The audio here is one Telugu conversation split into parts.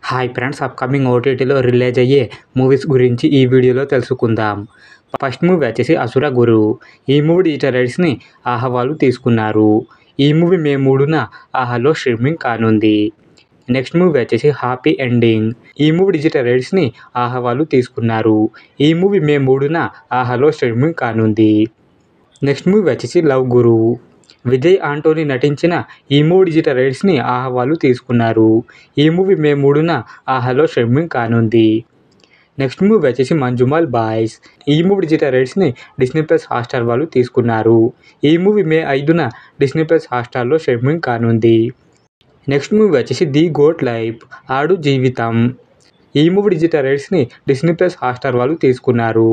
హాయ్ ఫ్రెండ్స్, అప్కమింగ్ ఓటీటీలో రిలీజ్ అయ్యే మూవీస్ గురించి ఈ వీడియోలో తెలుసుకుందాం. ఫస్ట్ మూవీ వచ్చేసి అసుర గురు. ఈ మూవీ డిజిటల్ రైట్స్ని ఆహా వాళ్ళు తీసుకున్నారు. ఈ మూవీ మే 3న ఆహాలో స్ట్రీమింగ్ కానుంది. నెక్స్ట్ మూవీ వచ్చేసి హ్యాపీ ఎండింగ్. ఈ మూవీ డిజిటల్ రైట్స్ని ఆహా వాళ్ళు తీసుకున్నారు. ఈ మూవీ మే 3న ఆహాలో స్ట్రీమింగ్ కానుంది. నెక్స్ట్ మూవీ వచ్చేసి లవ్ గురు. విజయ్ ఆంటోనీ నటించిన ఈ మూవీ డిజిటల్ రైట్స్ని ఆహా వాళ్ళు తీసుకున్నారు. ఈ మూవీ మే 3న ఆహాలో స్ట్రీమింగ్ కానుంది. నెక్స్ట్ మూవీ వచ్చేసి మంజుమల్ బాయ్స్. ఈ మూవీ డిజిటల్ రైట్స్ని డిస్నీ ప్లస్ హాట్స్టార్ వాళ్ళు తీసుకున్నారు. ఈ మూవీ మే 5న డిస్నీ ప్లస్ హాట్స్టార్లో స్ట్రీమింగ్ కానుంది. నెక్స్ట్ మూవీ వచ్చేసి the goat life Aadu Jeevitham. ఈ మూవీ డిజిటల్ రైట్స్ని డిస్నీ ప్లస్ హాట్స్టార్ వాళ్ళు తీసుకున్నారు.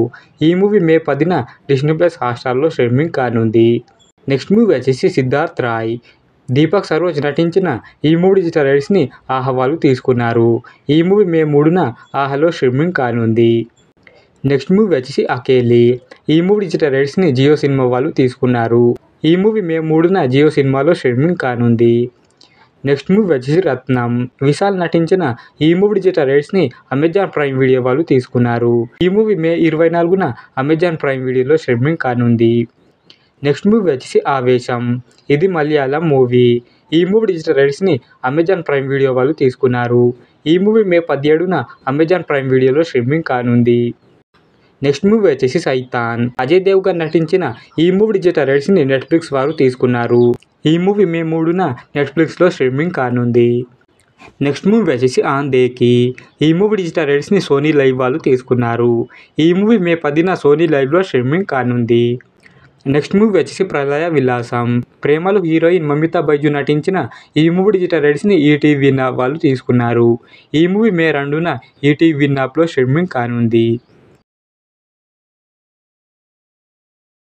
ఈ మూవీ మే 10న డిస్నీ ప్లస్ హాట్స్టార్లో స్ట్రీమింగ్ కానుంది. నెక్స్ట్ మూవీ వచ్చేసి సిద్ధార్థ్ రాయ్. దీపక్ సరోజ్ నటించిన ఈ మూవీ డిజిటల్ రైట్స్ని ఆహా వాళ్ళు తీసుకున్నారు. ఈ మూవీ మే 3న ఆహాలో స్ట్రీమింగ్ కానుంది. నెక్స్ట్ మూవీ వచ్చేసి అకేలి. ఈ మూవీ డిజిటల్ రైట్స్ని జియో సినిమా వాళ్ళు తీసుకున్నారు. ఈ మూవీ మే 3న జియో సినిమాలో స్ట్రీమింగ్ కానుంది. నెక్స్ట్ మూవీ వచ్చేసి రత్నం. విశాల్ నటించిన ఈ మూవీ డిజిటల్ రైట్స్ని అమెజాన్ ప్రైమ్ వీడియో వాళ్ళు తీసుకున్నారు. ఈ మూవీ మే 24న అమెజాన్ ప్రైమ్ వీడియోలో స్ట్రీమింగ్ కానుంది. నెక్స్ట్ మూవీ వచ్చేసి ఆవేశం. ఇది మలయాళం మూవీ. ఈ మూవీ డిజిటల్ రైట్స్ని అమెజాన్ ప్రైమ్ వీడియో వాళ్ళు తీసుకున్నారు. ఈ మూవీ మే 17న అమెజాన్ ప్రైమ్ వీడియోలో స్ట్రీమింగ్ కానుంది. నెక్స్ట్ మూవీ వచ్చేసి సైతాన్. అజయ్ దేవ్గన్ నటించిన ఈ మూవీ డిజిటల్ రైట్స్ని నెట్ఫ్లిక్స్ వారు తీసుకున్నారు. ఈ మూవీ మే 3న నెట్ఫ్లిక్స్లో స్ట్రీమింగ్ కానుంది. నెక్స్ట్ మూవీ వచ్చేసి ఆందేకి. ఈ మూవీ డిజిటల్ రైట్స్ని సోనీ లైవ్ వాళ్ళు తీసుకున్నారు. ఈ మూవీ మే 10న సోనీ లైవ్లో స్ట్రీమింగ్ కానుంది. నెక్స్ట్ మూవీ వచ్చేసి ప్రళయ విలాసం. ప్రేమలో హీరోయిన్ మమితా బైజు నటించిన ఈ మూవీ డిజిటల్ రైట్స్ని ఈటీవీ వాళ్ళు తీసుకున్నారు. ఈ మూవీ మే 2న ఈటీవీ యాప్లో స్ట్రీమింగ్ కానుంది.